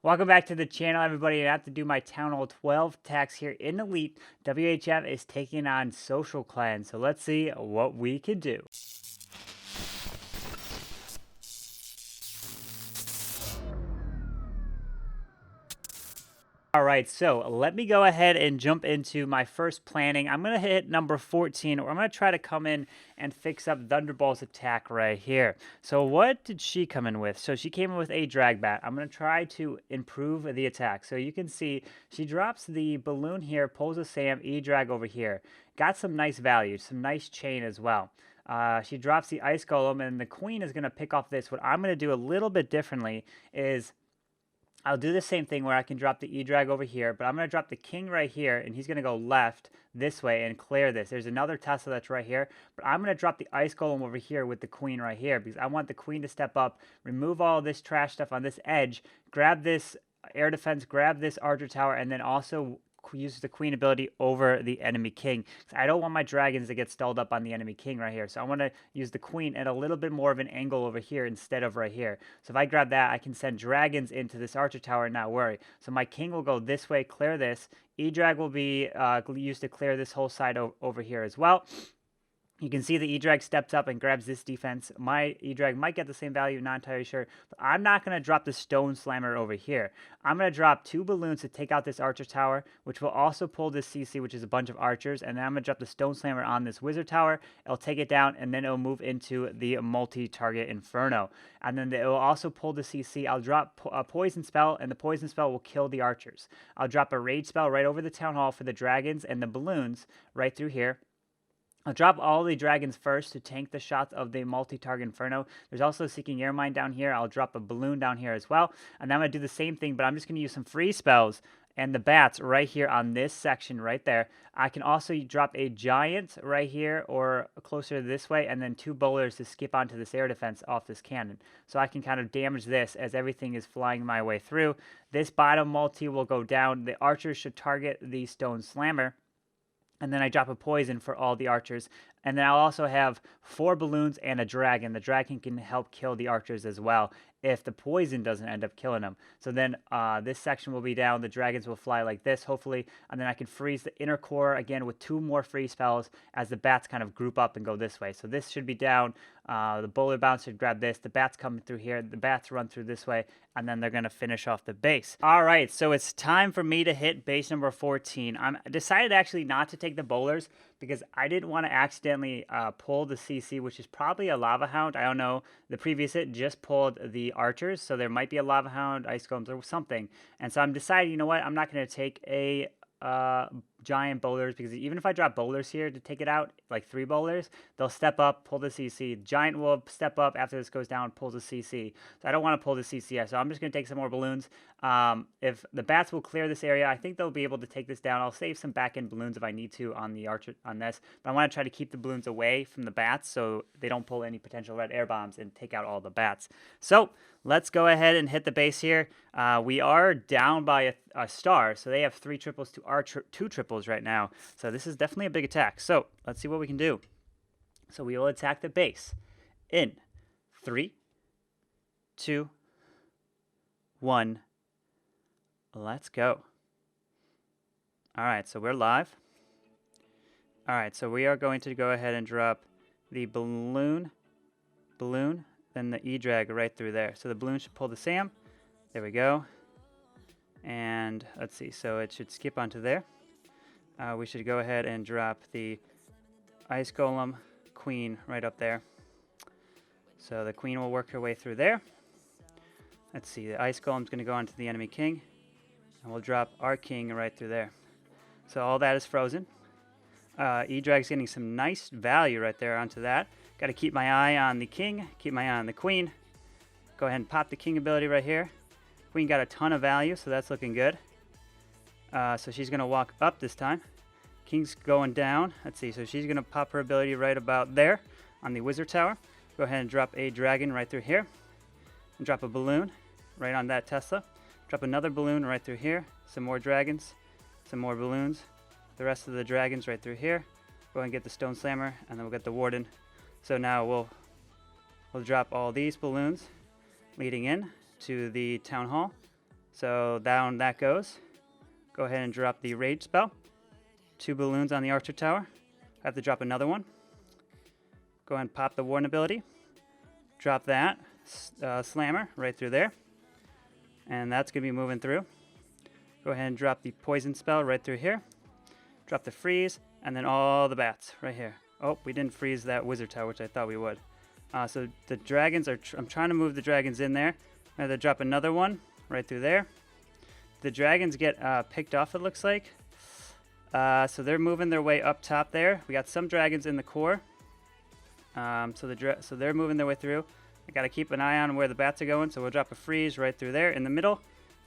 Welcome back to the channel, everybody. I have to do my Town Hall 12 attacks here in Elite. WHF is taking on Social Clan, so let's see what we can do. Alright, so let me go ahead and jump into my first planning. I'm going to hit number 14, or I'm going to try to come in and fix up Thunderbolt's attack right here. So what did she come in with? So she came in with a Dragbat. I'm going to try to improve the attack. So you can see she drops the balloon here, pulls a Sam, E-Drag over here. Got some nice value, some nice chain as well. She drops the Ice Golem, and the Queen is going to pick off this. What I'm going to do a little bit differently is I'll do the same thing where I can drop the E-Drag over here, but I'm going to drop the King right here, and he's going to go left this way and clear this. There's another Tesla that's right here, but I'm going to drop the Ice Golem over here with the Queen right here because I want the Queen to step up, remove all this trash stuff on this edge, grab this air defense, grab this Archer Tower, and then also use the Queen ability over the enemy King. I don't want my dragons to get stalled up on the enemy King right here. So I want to use the Queen at a little bit more of an angle over here instead of right here. So if I grab that, I can send dragons into this Archer Tower and not worry. So my King will go this way, clear this. E-Drag will be used to clear this whole side over here as well. You can see the E-Drag steps up and grabs this defense. My E-Drag might get the same value, not entirely sure. But I'm not going to drop the Stone Slammer over here. I'm going to drop 2 balloons to take out this Archer Tower, which will also pull this CC, which is a bunch of archers. And then I'm going to drop the Stone Slammer on this Wizard Tower. It'll take it down, and then it'll move into the multi-target Inferno. And then it will also pull the CC. I'll drop a Poison Spell, and the Poison Spell will kill the archers. I'll drop a Rage Spell right over the Town Hall for the dragons and the balloons right through here. I'll drop all the dragons first to tank the shots of the multi-target Inferno. There's also a Seeking Air Mine down here. I'll drop a balloon down here as well. And then I'm going to do the same thing, but I'm just going to use some free spells and the bats right here on this section right there. I can also drop a giant right here or closer this way, and then 2 bowlers to skip onto this air defense off this cannon. So I can kind of damage this as everything is flying my way through. This bottom multi will go down. The archers should target the Stone Slammer. And then I drop a poison for all the archers. And then I'll also have 4 balloons and a dragon. The dragon can help kill the archers as well if the poison doesn't end up killing them. So then this section will be down. The dragons will fly like this, hopefully. And then I can freeze the inner core again with 2 more free spells as the bats kind of group up and go this way. So this should be down. The bowler bounce should grab this. The bats come through here. The bats run through this way. And then they're going to finish off the base. All right, so it's time for me to hit base number 14. I decided actually not to take the bowlers because I didn't want to accidentally pull the CC, which is probably a Lava Hound. I don't know. The previous hit just pulled the archers, so there might be a Lava Hound, Ice Golems, or something. And so I'm deciding, you know what, I'm not going to take a giant bowlers, because even if I drop bowlers here to take it out, like 3 bowlers, they'll step up, pull the CC. Giant will step up after this goes down, pulls the CC. So I don't want to pull the CC, so I'm just going to take some more balloons. If the bats will clear this area, I think they'll be able to take this down. I'll save some back-end balloons if I need to on the archer on this, but I want to try to keep the balloons away from the bats so they don't pull any potential red air bombs and take out all the bats. So let's go ahead and hit the base here. We are down by a star, so they have 3 triples to our 2 triples right now. So this is definitely a big attack. So let's see what we can do. So we will attack the base in 3, 2, 1. Let's go. All right, so we're live. All right, so we are going to go ahead and drop the balloon, then the E-Drag right through there. So the balloon should pull the Sam. There we go. And let's see, so it should skip onto there. We should go ahead and drop the Ice Golem Queen right up there. So the Queen will work her way through there. Let's see, the Ice Golem's going to go onto the enemy King. And we'll drop our King right through there. So all that is frozen. E-Drag's getting some nice value right there onto that. Got to keep my eye on the King, keep my eye on the Queen. Go ahead and pop the King ability right here. Queen got a ton of value, so that's looking good. So she's going to walk up this time. King's going down. Let's see, so she's going to pop her ability right about there on the Wizard Tower. Go ahead and drop a dragon right through here. And drop a balloon right on that Tesla. Drop another balloon right through here. Some more dragons. Some more balloons. The rest of the dragons right through here. Go ahead and get the Stone Slammer, and then we'll get the Warden. So now we'll drop all these balloons leading in to the Town Hall. So down that goes. Go ahead and drop the rage spell. 2 balloons on the archer tower. I have to drop another one. Go ahead and pop the warden ability. Drop that slammer right through there. And that's going to be moving through. Go ahead and drop the poison spell right through here. Drop the freeze, and then all the bats right here. Oh, we didn't freeze that wizard tower, which I thought we would. So the dragons are, I'm trying to move the dragons in there. I have to drop another one right through there. The dragons get picked off, it looks like. So they're moving their way up top there. We got some dragons in the core. So they're moving their way through. I got to keep an eye on where the bats are going, so we'll drop a freeze right through there in the middle.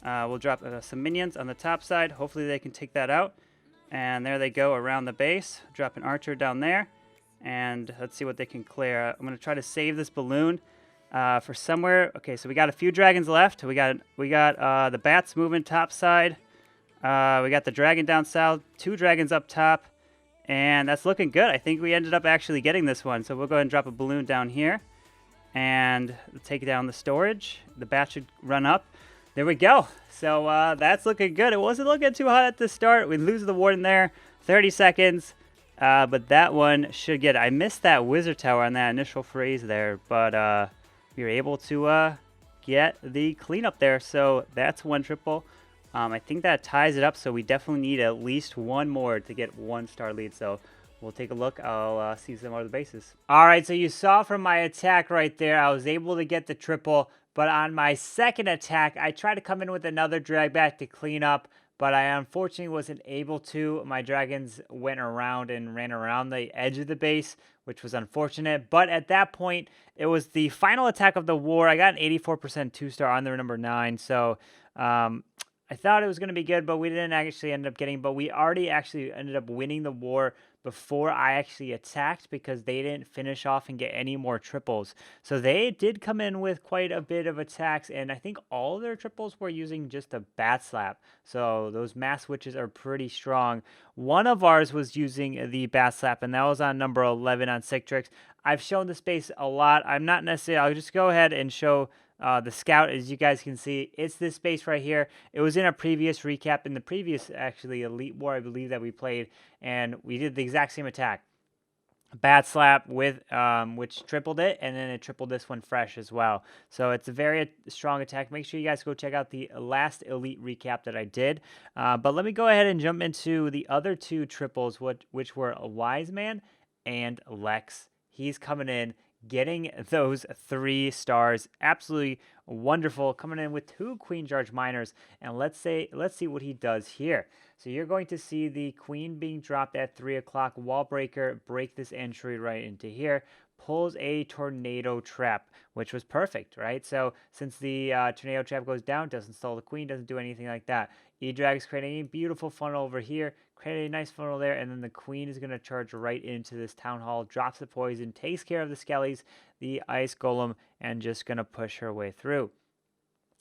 We'll drop some minions on the top side. Hopefully they can take that out. And there they go around the base. Drop an archer down there. And let's see what they can clear. I'm going to try to save this balloon for somewhere. Okay, so we got a few dragons left. We got the bats moving top side. We got the dragon down south. 2 dragons up top. And that's looking good. I think we ended up actually getting this one. So we'll go ahead and drop a balloon down here. And take down the storage. The bat should run up. There we go. So that's looking good. It wasn't looking too hot at the start. We lose the warden there. 30 seconds. But that one should get it. I missed that wizard tower on that initial freeze there. But we were able to get the cleanup there. So that's 1 triple. I think that ties it up. So we definitely need at least 1 more to get 1-star lead. So we'll take a look. I'll see some other bases. All right. So you saw from my attack right there, I was able to get the triple. But on my second attack, I tried to come in with another Dragbat to clean up, but I unfortunately wasn't able to. My dragons went around and ran around the edge of the base, which was unfortunate. But at that point, it was the final attack of the war. I got an 84% 2-star on the number 9, so I thought it was going to be good, but we didn't actually end up getting. But we already actually ended up winning the war before I actually attacked because they didn't finish off and get any more triples. So they did come in with quite a bit of attacks, and I think all their triples were using just a bat slap. So those mass witches are pretty strong. One of ours was using the bat slap, and that was on number 11 on Citrix. I've shown this base a lot. I'm not necessarily, I'll just go ahead and show the scout. As you guys can see, it's this base right here. It was in a previous recap, in the previous actually Elite War, I believe, that we played, and we did the exact same attack. Bat slap with which tripled it, and then it tripled this one fresh as well. So it's a very strong attack. Make sure you guys go check out the last Elite recap that I did. But let me go ahead and jump into the other 2 triples, which were a Wise Man and Lex. He's coming in, getting those 3 stars. Absolutely wonderful. Coming in with 2 Queen Charge Miners. And let's see what he does here. So you're going to see the Queen being dropped at 3 o'clock. Wall Breaker, break this entry right into here. Pulls a Tornado Trap, which was perfect, right? So since the Tornado Trap goes down, doesn't stall the Queen, doesn't do anything like that. E-Drag's creating a beautiful funnel over here, creating a nice funnel there, and then the Queen is going to charge right into this Town Hall, drops the poison, takes care of the Skellies, the Ice Golem, and just going to push her way through.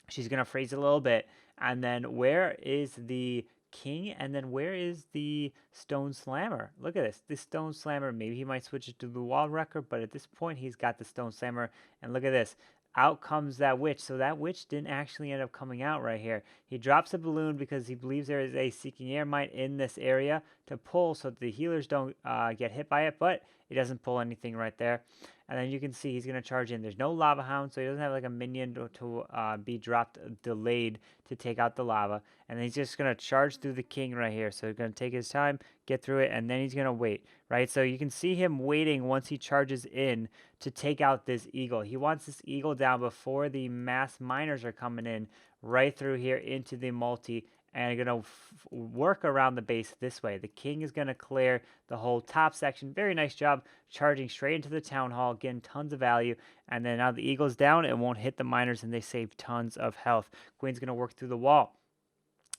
She's going to freeze a little bit, and then where is the King, and then where is the Stone Slammer? Look at this. This Stone Slammer, maybe he might switch it to the Wall Wrecker, but at this point, he's got the Stone Slammer, and look at this. Out comes that witch. So that witch didn't actually end up coming out right here. He drops a balloon because he believes there is a Seeking Air Mite in this area to pull so that the healers don't get hit by it, but it doesn't pull anything right there. And then you can see he's going to charge in. There's no Lava Hound, so he doesn't have like a minion to be dropped delayed to take out the lava. And then he's just going to charge through the King right here. So he's going to take his time, get through it, and then he's going to wait, right? So you can see him waiting once he charges in to take out this Eagle. He wants this Eagle down before the mass miners are coming in right through here into the multi, and going to work around the base this way. The King is going to clear the whole top section. Very nice job charging straight into the Town Hall, getting tons of value. And then now the Eagle's down, it won't hit the miners, and they save tons of health. Queen's going to work through the wall.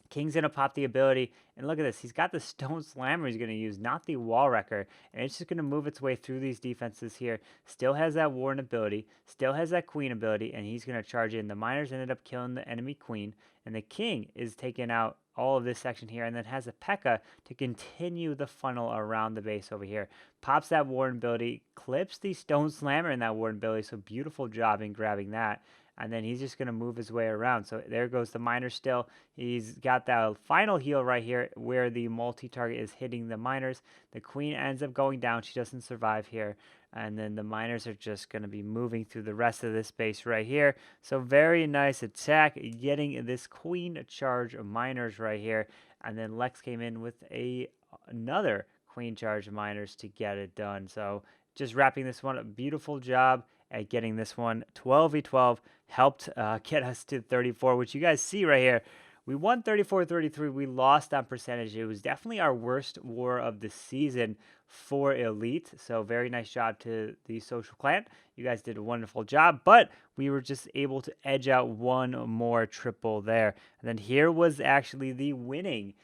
King's going to pop the ability, and look at this. He's got the Stone Slammer he's going to use, not the Wall Wrecker, and it's just going to move its way through these defenses here. Still has that Warden ability, still has that Queen ability, and he's going to charge in. The miners ended up killing the enemy Queen, and the King is taking out all of this section here, and then has a P.E.K.K.A. to continue the funnel around the base over here. Pops that Warden ability, clips the Stone Slammer in that Warden ability, so beautiful job in grabbing that. and then he's just going to move his way around. So there goes the miners still. He's got that final heal right here where the multi-target is hitting the miners. The queen ends up going down. She doesn't survive here. And then the miners are just going to be moving through the rest of this base right here. So very nice attack, getting this queen charge of miners right here. And then Lex came in with another queen charge of miners to get it done. So just wrapping this one, a beautiful job at getting this one 12v12, helped get us to 34, which you guys see right here. We won 34-33. We lost on percentage. It was definitely our worst war of the season for Elite. So very nice job to the Social Clan. You guys did a wonderful job, but we were just able to edge out one more triple there. And then here was actually the winning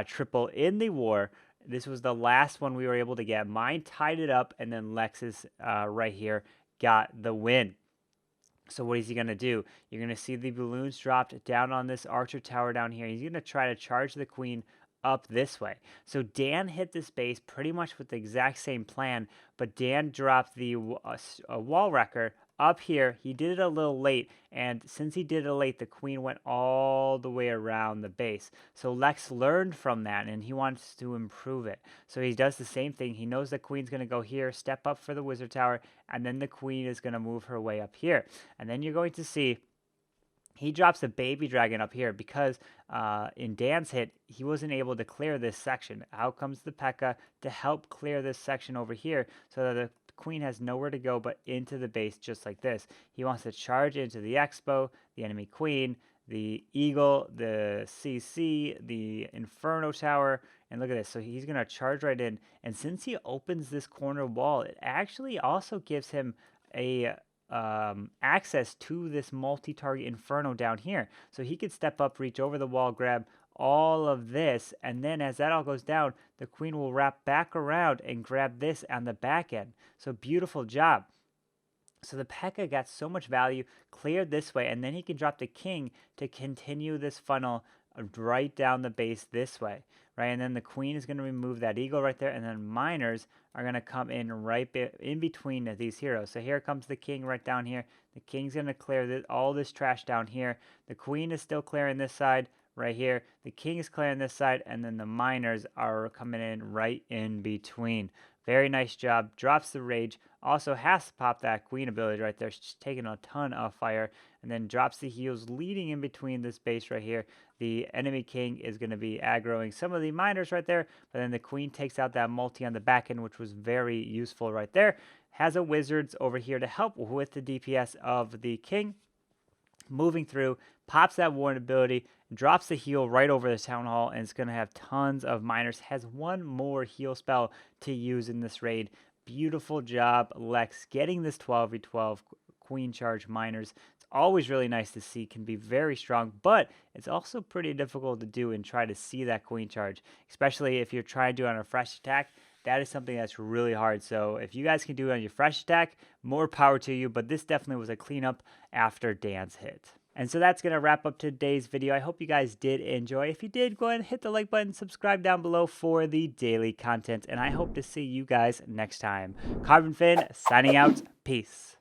triple in the war. This was the last one we were able to get. Mine tied it up, and then Lex's right here got the win. So what is he going to do? You're going to see the balloons dropped down on this archer tower down here. He's going to try to charge the queen up this way. So Dan hit this base pretty much with the exact same plan, but Dan dropped the wall wrecker up here. He did it a little late, and since he did it late, the queen went all the way around the base. So Lex learned from that, and he wants to improve it. So he does the same thing. He knows the queen's going to go here, step up for the wizard tower, and then the queen is going to move her way up here. And then you're going to see he drops a baby dragon up here because in Dan's hit, he wasn't able to clear this section. Out comes the P.E.K.K.A. to help clear this section over here so that the queen has nowhere to go but into the base just like this. He wants to charge into the Expo, the enemy queen, the Eagle, the CC, the Inferno Tower, and look at this. So he's going to charge right in. And since he opens this corner wall, it actually also gives him a access to this multi-target Inferno down here. So he could step up, reach over the wall, grab all of this, and then as that all goes down, the queen will wrap back around and grab this on the back end. So beautiful job. So the P.E.K.K.A. got so much value, cleared this way, and then he can drop the king to continue this funnel right down the base this way, right? And then the queen is going to remove that eagle right there, and then miners are going to come in right in between these heroes. So here comes the king right down here. The king's going to clear all this trash down here. The queen is still clearing this side right here. The king is clearing this side, and then the miners are coming in right in between. Very nice job. Drops the rage. Also has to pop that queen ability right there. She's taking a ton of fire. And then drops the heals leading in between this base right here. The enemy king is going to be aggroing some of the miners right there. But then the queen takes out that multi on the back end, which was very useful right there. Has a wizards over here to help with the DPS of the king. Moving through, pops that warn ability, drops the heal right over the town hall, and it's going to have tons of miners. Has one more heal spell to use in this raid. Beautiful job, Lex, getting this 12v12 queen charge miners. It's always really nice to see, can be very strong, but it's also pretty difficult to do and try to see that queen charge, especially if you're trying to do it on a fresh attack. That is something that's really hard. So if you guys can do it on your fresh attack, more power to you. But this definitely was a cleanup after Dan's hit. And so that's going to wrap up today's video. I hope you guys did enjoy. If you did, go ahead and hit the like button, subscribe down below for the daily content. And I hope to see you guys next time. Carbonfin signing out. Peace.